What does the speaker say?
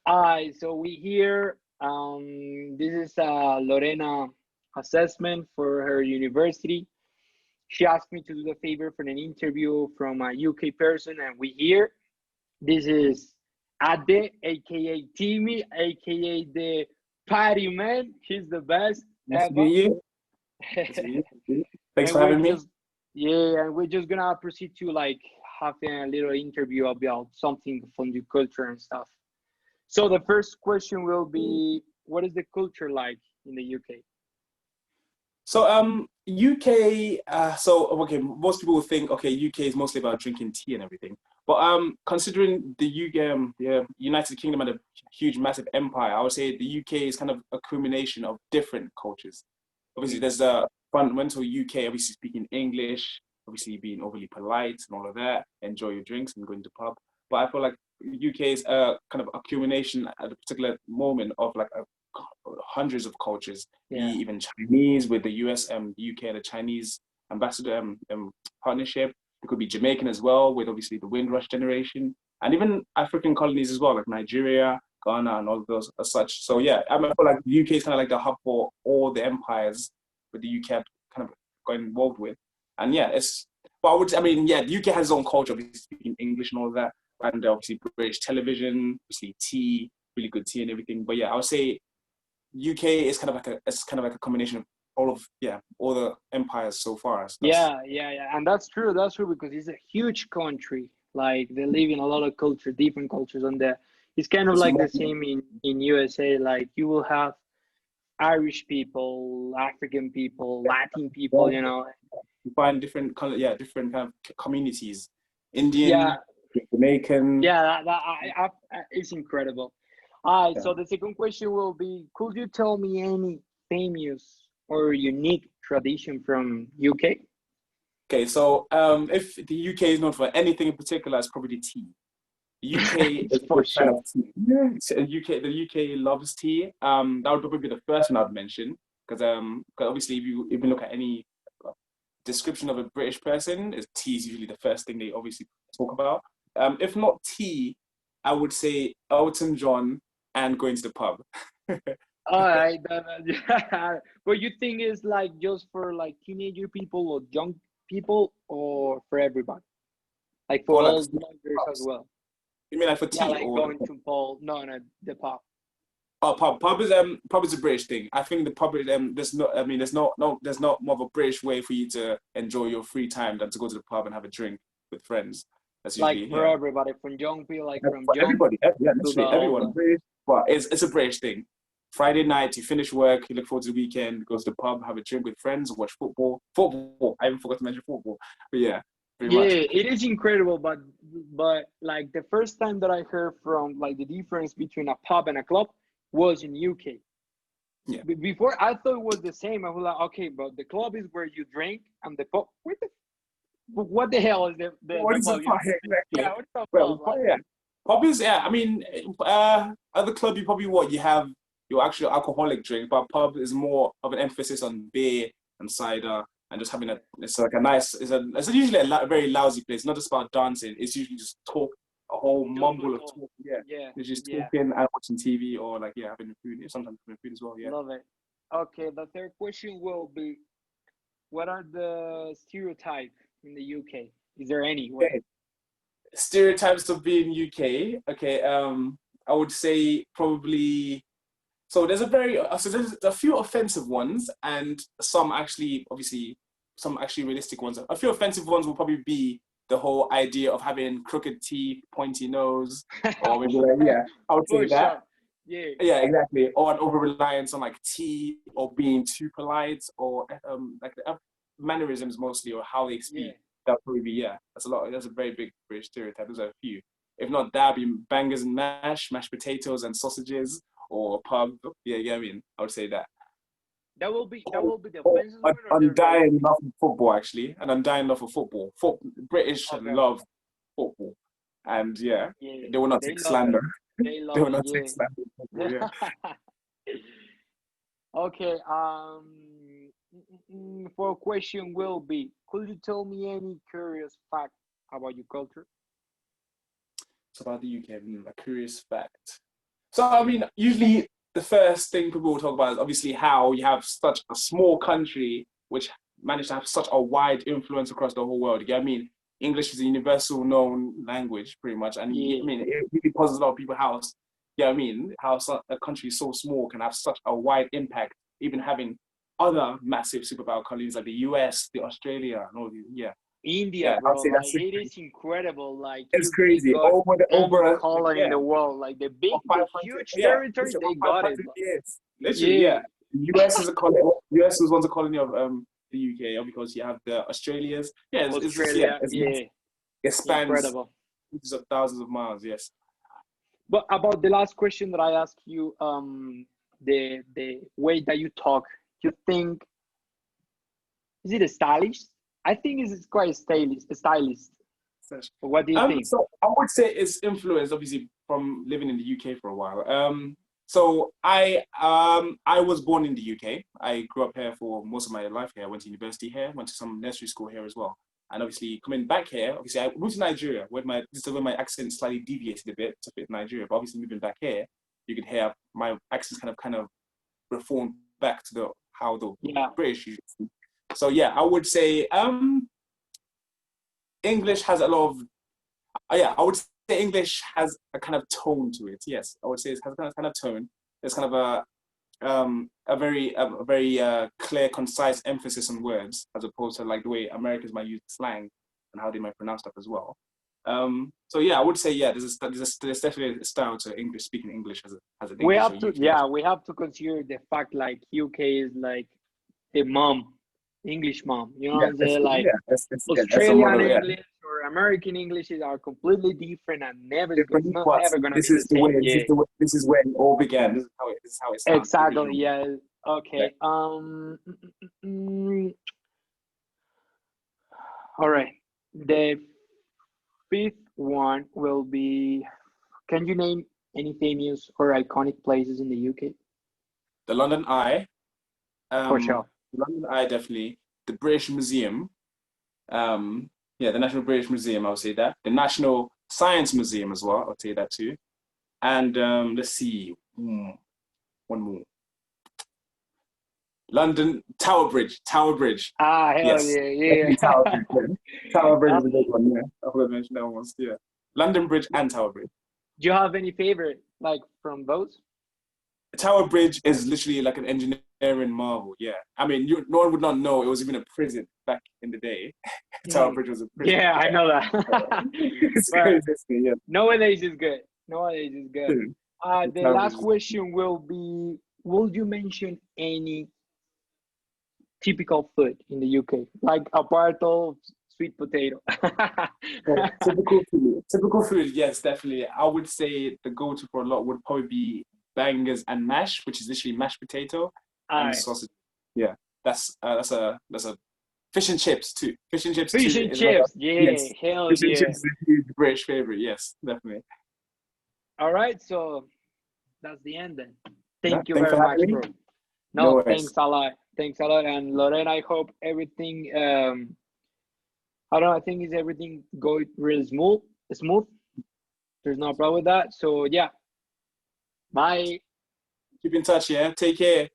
Hi, so we here. This is Lorena assessment for her university. She asked me to do the favor for an interview from a UK person, and we here. This is Ade, aka Timmy, aka the party man. He's the best Nice to ever. meet you. Nice to meet you. Thanks And for we're having me. just yeah, and we're just gonna proceed to like having a little interview about something from the culture and stuff. So the first question will be, what is the culture like in the UK? So, UK. Okay, most people will think okay, UK is mostly about drinking tea and everything. But considering the UK, the United Kingdom had a huge, massive empire, I would say the UK is kind of a culmination of different cultures. Obviously, Mm. there's the fundamental UK, obviously speaking English, obviously being overly polite and all of that, enjoy your drinks and going to pub. But I feel like UK is a kind of accumulation at a particular moment of like hundreds of cultures, be Yeah, even Chinese with the US and the UK and the Chinese ambassador partnership. It could be Jamaican as well, with obviously the Windrush generation, and even African colonies as well, like Nigeria, Ghana, and all of those as such. So yeah, I feel like the UK is kind of like the hub for all the empires with the UK kind of got involved with. And yeah, it's. But yeah, the UK has its own culture, obviously speaking English and all of that, and obviously British television, obviously tea, really good tea and everything. But yeah, I would say UK is kind of like a combination of all the empires so far. That's yeah, and that's true. That's true because it's a huge country. Like they live in a lot of culture, different cultures on there. It's kind of it's like more the same in USA. Like you will have Irish people, African people, Latin people. You know. you find different kind of different kind of communities, Yeah, Indian, Jamaican. yeah. It's incredible. Yeah. So the second question will be: could you tell me any famous or unique tradition from UK? Okay, so if the UK is known for anything in particular, it's probably tea. The UK is a For big fan sure. of tea. Yeah. So the UK loves tea. That would probably be the first one I'd mention because 'cause obviously if you even look at any description of a British person, is tea is usually the first thing they obviously talk about. If not tea, I would say Elton John and going to the pub. All right, yeah. But you think it's like just for like teenager people or young people or for everybody? Like for For like all youngers as pubs. well? You mean like for Yeah, tea like or the going pub? to Paul. No, no, the pop. Oh, pub is a British thing. I think the pub is there's no I mean there's not more of a British way for you to enjoy your free time than to go to the pub and have a drink with friends. That's Like usually for yeah. everybody, from young people, like from For young everybody, yeah, to the literally everyone. older. British, but it's a British thing. Friday night, you finish work, you look forward to the weekend, go to the pub, have a drink with friends, watch football. Football. I even forgot to mention football. But yeah, pretty much. Yeah, it is incredible, but like the first time that I heard from like the difference between a pub and a club was in UK. Yeah. Before I thought it was the same. I was like, okay, but the club is where you drink, and the pub. What the hell is What the is a pub? pub? Yeah, Exactly. what's the Well, pub like? yeah. Pub is yeah. I mean, at the club you probably what you have your actual alcoholic drink, but pub is more of an emphasis on beer and cider and just having a. It's like a nice. It's usually a very lousy place. Not just about dancing. It's usually just talk, a whole Just for mumble of talk. talk. Yeah, Yeah, it's just yeah, talking and watching TV or like yeah having food. Sometimes having food as well. Yeah. love it. Okay, the third question will be: what are the stereotypes in the UK? Is there any one? Okay. Stereotypes of being UK. Okay. I would say probably. So there's a few offensive ones and some actually, obviously, some actually realistic ones. A few offensive ones will probably be the whole idea of having crooked teeth, pointy nose, or maybe like, yeah, I would say For that. sure. Yeah, Yeah, exactly. Or an over reliance on like tea or being too polite or like the mannerisms mostly or how they yeah. speak. That'll probably be yeah. That's a lot. That's a very big British stereotype. Those are a few. If not that, be bangers and mash, mashed potatoes and sausages, or pub. Yeah, yeah. I mean, I would say that. That will be the Or offensive one or the undying realistic. love for football actually, and undying love for football. British Okay, love football, and yeah, yeah, they will not they take love it. slander. They They love will it. not take Yeah. slander. Football, yeah. Okay. For a question will be: could you tell me any curious fact about your culture? So about the UK, a curious fact. So I mean, usually the first thing people will talk about is obviously how you have such a small country which managed to have such a wide influence across the whole world. You get what I mean? English is a universal known language, pretty much, and Yeah. I mean, it really puzzles a lot of people how, yeah, I mean, how a country so small can have such a wide impact, even having other massive superpower colonies like the US, the Australia, and all these. Yeah, India, yeah, I'd bro, say like that's it is incredible. Like it's UK crazy. got every Over colony in yeah, the world. Like over the 500, huge yeah, territory, it's they over got it. 500 years. Literally, Yeah, yeah. The US is a colony. US was once a colony of the UK, because you have the Australias. Yeah, it's just yeah, Australia, it's yeah, massive. It spans incredible. hundreds of thousands of miles. Yes. But about the last question that I asked you, the way that you talk, you think is it a stylist? I think it's quite a stylist. A stylist. But what do you think? So I would say it's influenced obviously from living in the UK for a while. So I was born in the UK. I grew up here for most of my life here. I went to university here, went to some nursery school here as well. And obviously coming back here, obviously I moved to Nigeria, where this is where my accent slightly deviated a bit to fit Nigeria. But obviously moving back here, you could hear my accent kind of reformed back to how the Yeah. British usually speak. So yeah, I would say English has a lot of yeah, I would say English has a kind of tone to it. Yes, I would say it has a kind of tone. There's kind of a very clear, concise emphasis on words, as opposed to like the way Americans might use slang and how they might pronounce stuff as well. So yeah, I would say yeah, there's definitely a style to English, speaking English as an We English have or to, UK. yeah, we have to consider the fact like UK is like the mom, English mom. You know what I'm saying? Like that's a Australian model. Yeah, English or American English are completely different and it's different, not but ever gonna be this the is the way. same. Yeah, This is where it all began. This is how it sounds. exactly. Original. Yeah. Yeah. Okay. All right. The fifth one will be. Can you name any famous or iconic places in the UK? The London Eye. For sure. London Eye, definitely. The British Museum. Yeah, the National British Museum, I would say that. The National Science Museum as well, I would say that too. And let's see, one more. London Tower Bridge. Tower Bridge. Ah, hell Yes. yeah, yeah. Tower Bridge. Tower Bridge is a big one, yeah. I forgot to mention that one once, yeah. London Bridge and Tower Bridge. Do you have any favorite like from those? Tower Bridge is literally like an engineering marvel, yeah. I mean, no one would not know it was even a prison back in the day. Tower Bridge was a prison. Yeah, I know that. It's But crazy, yeah. nowadays is good. Nowadays is good. The Tower last Bridge is- question will be: will you mention any typical food in the UK, like apart of sweet potato? Oh, typical food, yes, definitely. I would say the go-to for a lot would probably be bangers and mash, which is literally mashed potato and Alright. sausage. Yeah, that's a fish and chips too. Fish and chips Fish too. and is chips, yes. hell Fish and yeah. chips is a huge British favorite. Yes, definitely. All right, so that's the end then. Yeah, Thank you thanks very for much, having me. bro. No No, worries. thanks a lot. Thanks a lot. And Lorena, I hope everything I don't know, I think is everything going really smooth. There's no problem with that. So yeah. Bye. Keep in touch, yeah. Take care.